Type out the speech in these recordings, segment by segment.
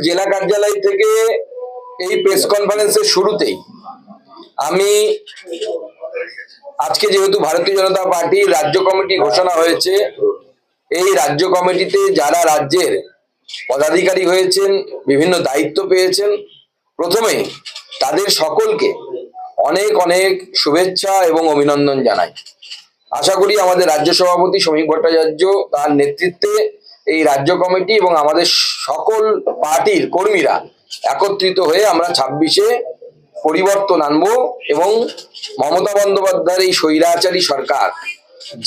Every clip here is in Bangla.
জেলা কার্যালয় থেকে এই প্রেস কনফারেন্সের শুরুতেই আমি আজকে যেহেতু ভারতীয় জনতা পার্টির রাজ্য কমিটি ঘোষণা হয়েছে, এই রাজ্য কমিটিতে যারা রাজ্যের পদাধিকারী হয়েছেন, বিভিন্ন দায়িত্ব পেয়েছেন, প্রথমে তাদের সকলকে অনেক অনেক শুভেচ্ছা এবং অভিনন্দন জানাই। আশা করি আমাদের রাজ্য সভাপতি শ্রমিক ভট্টাচার্য তার নেতৃত্বে এই রাজ্য কমিটি এবং আমাদের সকল পার্টির কর্মীরা একত্রিত হয়ে আমরা 26-এ পরিবর্তন আনবো এবং মমতা বন্দ্যোপাধ্যায়ের এই স্বৈরাচারী সরকার,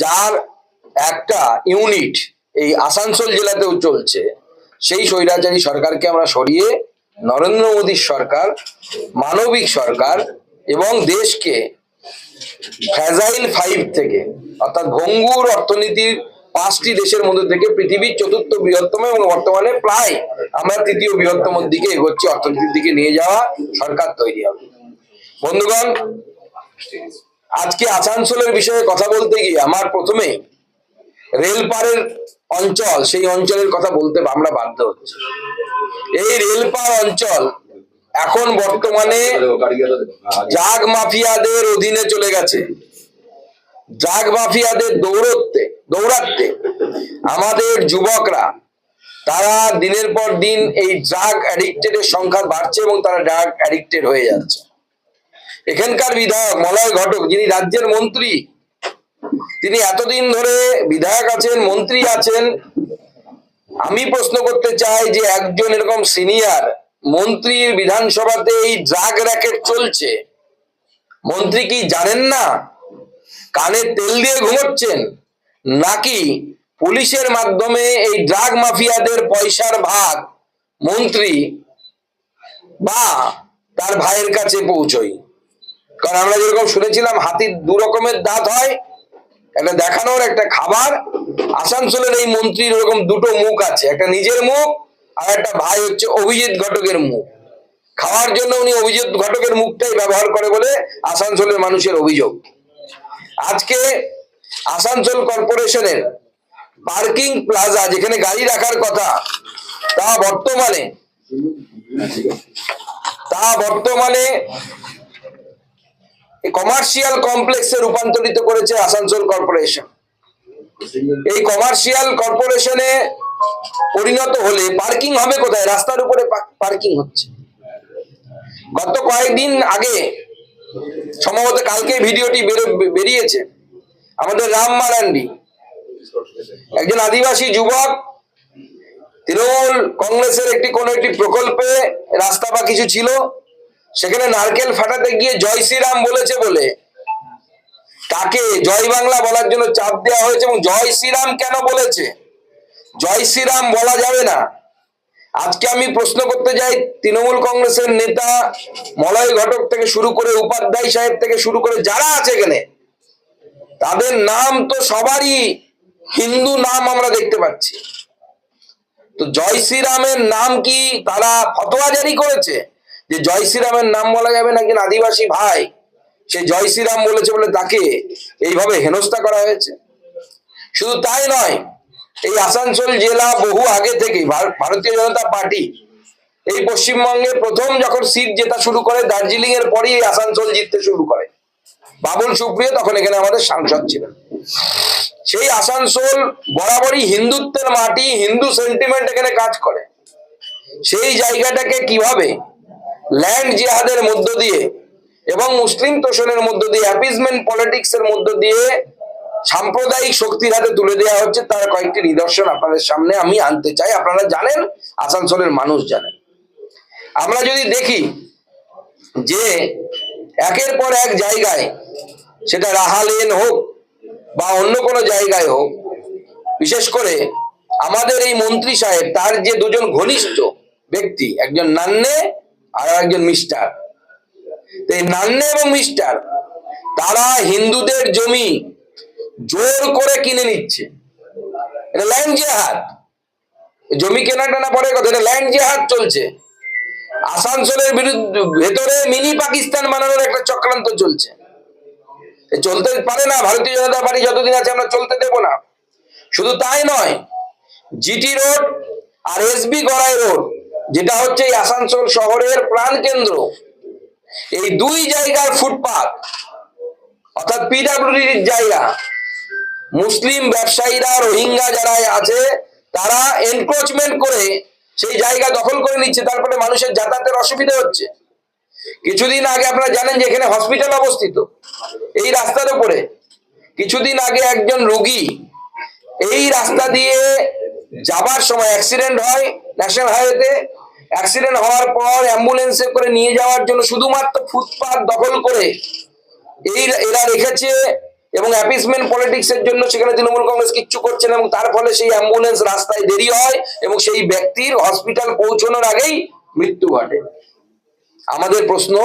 যার একটা ইউনিট এই আসানসোল জেলাতেও চলছে, সেই স্বৈরাচারী সরকারকে আমরা সরিয়ে নরেন্দ্র মোদীর সরকার, মানবিক সরকার এবং দেশকে ফ্র্যাজাইল 5 থেকে অর্থাৎ ভঙ্গুর অর্থনীতির 5টি দেশের মধ্যে থেকে পৃথিবীর 4র্থ বৃহত্তম এবং বর্তমানে প্রায় আমরা 3য় বৃহত্তম দিকে এগোচ্ছি, অর্থনীতির দিকে নিয়ে যাওয়া সরকার তৈরি হবে। বন্ধুগণ, আজকে আসানসোলের বিষয়ে কথা বলতে গিয়ে আমার প্রথমে রেলপারের অঞ্চল, সেই অঞ্চলের কথা বলতে আমরা বাধ্য হচ্ছি। এই রেলপার অঞ্চল এখন বর্তমানে ড্রাগ মাফিয়াদের অধীনে চলে গেছে। ড্রাগ মাফিয়াদের দৌড়াতে আমাদের যুবকরা, তারা দিনের পর দিন এই ড্রাগ অ্যাডিক্টেডের সংখ্যা বাড়ছে এবং তারা ড্রাগ অ্যাডিক্টেড হয়ে যাচ্ছে। এখানকার বিধায়ক মলয় ঘটক, যিনি রাজ্যের মন্ত্রী, তিনি এতদিন ধরে বিধায়ক আছেন, মন্ত্রী আছেন। আমি প্রশ্ন করতে চাই যে একজন এরকম সিনিয়র মন্ত্রীর বিধানসভাতে এই ড্রাগ র্যাকেট চলছে, মন্ত্রী কি জানেন না? কানে তেল দিয়ে ঘুমোচ্ছেন নাকি পুলিশের মাধ্যমে এই ড্রাগ মাফিয়াদের পয়সার ভাগ মন্ত্রী বা তার ভাইয়ের কাছে পৌঁছয়? কারণ আমরা যেরকম শুনেছিলাম হাতির 2 রকমের দাঁত হয়, একটা দেখানোর, একটা খাবার। আসানসোলের এই মন্ত্রীর ওরকম 2টো মুখ আছে, একটা নিজের মুখ আর একটা ভাই হচ্ছে অভিজিৎ ঘটকের মুখ। খাওয়ার জন্য উনি অভিজিৎ ঘটকের মুখটাই ব্যবহার করে বলে আসানসোলের মানুষের অভিযোগ। আজকে আসানসোল কর্পোরেশনের পার্কিং প্লাজা, যেখানে গাড়ি রাখার কথা, তা বর্তমানে কমার্শিয়াল কমপ্লেক্সে রূপান্তরিত করেছে আসানসোল কর্পোরেশন। এই কমার্শিয়াল কর্পোরেশনে পরিণত হলে পার্কিং হবে কোথায়? রাস্তার উপরে পার্কিং হচ্ছে। গত কয়েকদিন আগে, সম্ভবত কালকে ভিডিওটি বেরিয়েছে, আমাদের রাম মারান্ডি, একজন আদিবাসী যুবক, তৃণমূল কংগ্রেসের কোনো একটি প্রকল্পে রাস্তা বা কিছু ছিল, সেখানে নারকেল ফাটাতে গিয়ে জয় শ্রীরাম বলেছে বলে তাকে জয় বাংলা বলার জন্য চাপ দেওয়া হয়েছে। এবং জয় শ্রীরাম কেন বলেছে? জয় শ্রীরাম বলা যাবে না। আজকে আমি প্রশ্ন করতে যাই, তৃণমূল কংগ্রেসের নেতা মলয় ঘটক থেকে শুরু করে উপাধ্যায় সাহেব থেকে শুরু করে যারা আছে এখানে, তাদের নাম তো সবারই হিন্দু নাম আমরা দেখতে পাচ্ছি। তো জয় শ্রীরামের নাম কি তারা ফতোয়া জারি করেছে যে জয় শ্রীরামের নাম বলা যাবে না? একজন আদিবাসী ভাই, সে জয় শ্রীরাম বলেছে বলে তাকে এইভাবে হেনস্থা করা হয়েছে। শুধু তাই নয়, এই আসানসোল জেলা বহু আগে থেকে ভারতীয় জনতা পার্টি এই পশ্চিমবঙ্গে প্রথম যখন সিট জেতা শুরু করে, দার্জিলিং এর পরই এই আসানসোল জিততে শুরু করে। বাবুল সুপ্রিয় তখন এখানে আমাদের সাংসদ ছিলেন। সেই আসানসোল বরাবরই হিন্দুত্বের মাটি, হিন্দু সেন্টিমেন্ট এখানে কাজ করে। সেই জায়গাটাকে কিভাবে ল্যান্ড জিহাদের মধ্য দিয়ে এবং মুসলিম তোষণের মধ্য দিয়ে, অ্যাপিজমেন্ট পলিটিক্স এর মধ্য দিয়ে সাম্প্রদায়িক শক্তির হাতে তুলে দেওয়া হচ্ছে, তার কয়েকটি নিদর্শন আপনাদের সামনে আমি আনতে চাই। আপনারা জানেন, আসানসোলের মানুষ জানেন। আমরা যদি দেখি যে একের পর এক জায়গায়, সেটা রাহালেন হোক বা অন্য কোনো জায়গায় হোক, বিশেষ করে আমাদের এই মন্ত্রী সাহেব, তার যে 2জন ঘনিষ্ঠ ব্যক্তি, একজন নান্নে আর একজন মিস্টার, এই নান্নে এবং মিস্টার, তারা হিন্দুদের জমি জোর করে কিনে নিচ্ছে। এটা ল্যান্ড জিহাদ। জমি কেনাটা না পরে কথা, এটা ল্যান্ড জিহাদ চলছে। আসানসোলের ভেতরে মিনি পাকিস্তান বানানোর একটা চক্রান্ত চলছে। চলতে পারে না, ভারতীয় জনতা পার্টি যতদিন আছে আমরা চলতে দেব না। শুধু তাই নয়, জিটি রোড আর এসবি গড়াই রোড, যেটা হচ্ছে এই আসানসোল শহরের প্রাণকেন্দ্র, এই দুই জায়গার ফুটপাত অর্থাৎ পিডব্লিউডির জায়গা, মুসলিম ব্যবসায়ীরা, রোহিঙ্গা যারা আছে তারা এনক্রোচমেন্ট করে সেই জায়গা দখল করে নিচ্ছে, তারপরে মানুষের যাতায়াতের অসুবিধা হচ্ছে। কিছুদিন আগে আপনারা জানেন যে এখানে হসপিটাল অবস্থিত এই রাস্তার উপরে, কিছুদিন আগে একজন রোগী এই রাস্তা দিয়ে যাবার সময় অ্যাক্সিডেন্ট হয় ন্যাশনাল হাইওয়েতে। অ্যাক্সিডেন্ট হওয়ার পর অ্যাম্বুলেন্সে করে নিয়ে যাওয়ার জন্য শুধুমাত্র ফুটপাত দখল করে এরা রেখেছে, এবং অ্যাপিসমেন্ট পলিটিক্স এর জন্য সেখানে তৃণমূল কংগ্রেস কিচ্ছু করছে না, এবং তার ফলে সেই অ্যাম্বুলেন্স রাস্তায় দেরি হয় এবং সেই ব্যক্তির হসপিটাল পৌঁছানোর আগেই মৃত্যু ঘটে। আমাদের প্রশ্ন,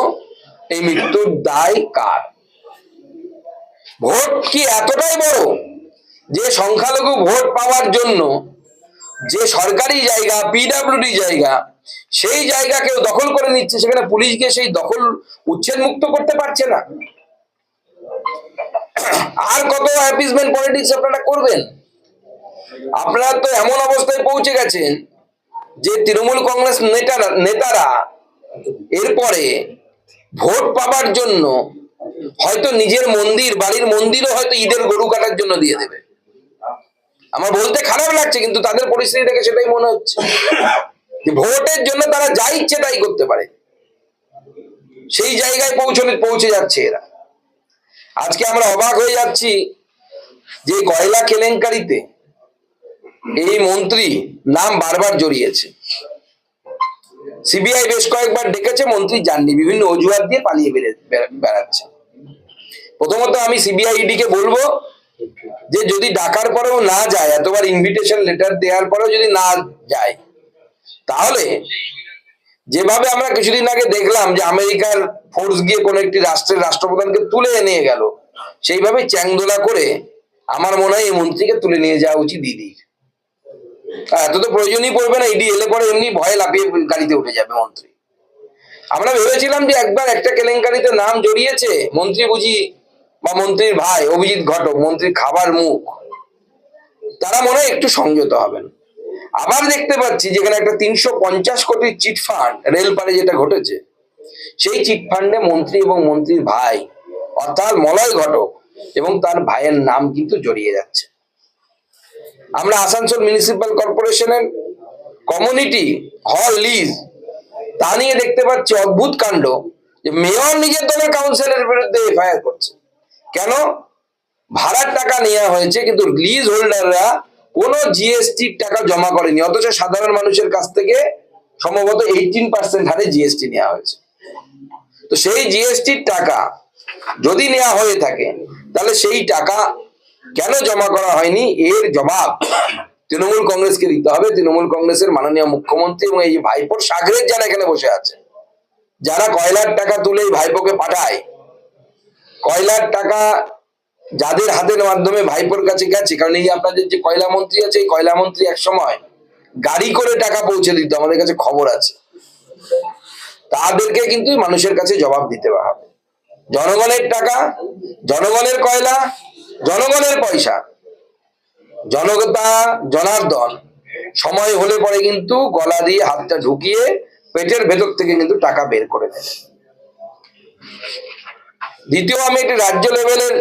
এই মৃত্যুর দায় কার? ভোট কি এতটাই বড় যে সংখ্যালঘু ভোট পাওয়ার জন্য যে সরকারি জায়গা, পিডব্লিউডি জায়গা, সেই জায়গা কেউ দখল করে নিচ্ছে, সেখানে পুলিশ গিয়ে সেই দখল উচ্ছেদ মুক্ত করতে পারছে না? আর কত অ্যাপিসমেন্ট পলিটিক্স আপনারা করবেন? আপনারা তো এমন অবস্থায় পৌঁছে গেছেন যে তৃণমূল কংগ্রেস নেতারা এরপরে ভোট পাবার জন্য হয়তো নিজের মন্দির, বাড়ির মন্দিরও হয়তো ঈদের গরু কাটার জন্য দিয়ে দেবে। আমার বলতে খারাপ লাগছে, কিন্তু তাদের পরিস্থিতি দেখে সেটাই মনে হচ্ছে যে ভোটের জন্য তারা যা ইচ্ছে তাই করতে পারে, সেই জায়গায় পৌঁছে যাচ্ছে এরা। আজকে আমরা অবাক হয়ে যাচ্ছি যে কয়লা কেলেঙ্কারিতে এই মন্ত্রী নাম বারবার জড়িয়েছে। সিবিআই বেশ কয়েকবার ডেকেছে, মন্ত্রী যাননি, বিভিন্ন অজুহাত দিয়ে পালিয়ে বেড়াচ্ছে। প্রথমত আমি সিবিআই ইডিকে বলবো যে যদি ডাকার পরেও না যায়, এতবার ইনভিটেশন লেটার দেওয়ার পরেও যদি না যায়, তাহলে যেভাবে আমরা কিছুদিন আগে দেখলাম যে আমেরিকার ফোর্স গিয়ে কোন একটি রাষ্ট্রের রাষ্ট্রপ্রধানকে তুলে নিয়ে গেল, সেইভাবে চ্যাংদোলা করে আমার মনে হয় এই মন্ত্রীকে তুলে নিয়ে যাওয়া উচিত দিদির। এত তো প্রয়োজনই পড়বে না, ইডি এলে পরে এমনি ভয়ে লাফিয়ে গাড়িতে উঠে যাবে মন্ত্রী। আমরা ভেবেছিলাম যে একবার একটা কেলেঙ্কারিতে নাম জড়িয়েছে মন্ত্রী বুঝি, বা মন্ত্রীর ভাই অভিজিৎ ঘটক, মন্ত্রীর খাবার মুখ, তারা মনে হয় একটু সংযত হবেন। আবার দেখতে পাচ্ছি যেখানে একটা 350 কোটির চিটফান্ড রেলপারে যেটা ঘটেছে, সেই চিটফান্ডে মন্ত্রী এবং মন্ত্রীর ভাই অর্থাৎ মলয় ঘটক এবং তার ভাইয়ের নাম কিন্তু জড়িয়ে যাচ্ছে। আমরা আসানসোল মিউনিসিপাল কর্পোরেশনের কমিউনিটি হল লিজ, তা নিয়ে দেখতে পাচ্ছি অদ্ভুত কাণ্ড যে মেয়র নিজের দলের কাউন্সিলরের বিরুদ্ধে এফআইআর করছে। কেন? ভাড়ার টাকা নেওয়া হয়েছে কিন্তু লিজ হোল্ডাররা কোনো জিএসটির টাকা জমা করেনি, অথচ সাধারণ মানুষের কাছ থেকে সম্ভবত 18% হারে জিএসটি নেওয়া হয়েছে। তো সেই জিএসটির টাকা যদি নেওয়া হয়ে থাকে, তাহলে সেই টাকা কেন জমা করা হয়নি, এর জবাব তৃণমূল কংগ্রেসকে দিতে হবে। তৃণমূল কংগ্রেসের মাননীয় মুখ্যমন্ত্রী এবং এই ভাইপোর সাগরের যারা এখানে বসে আছে, যারা কয়লার টাকা তুলে ভাইপোকে পাঠায়, কয়লার টাকা যাদের হাতের মাধ্যমে ভাইপোর কাছে গেছে, কারণ এই আপনাদের যে কয়লা মন্ত্রী আছে, এই কয়লা মন্ত্রী এক সময় গাড়ি করে টাকা পৌঁছে দিত, আমাদের কাছে খবর আছে। তাদেরকে কিন্তু মানুষের কাছে জবাব দিতে হবে। জনগণের টাকা, জনগণের কয়লা, জনগণের পয়সা, জনতা জনার্দন সময় হলে পরে কিন্তু গলা দিয়ে হাতটা ঢুকিয়ে পেটের ভেতর থেকে কিন্তু টাকা বের করে দেয়। দ্বিতীয়, আমি একটি রাজ্য লেভেলের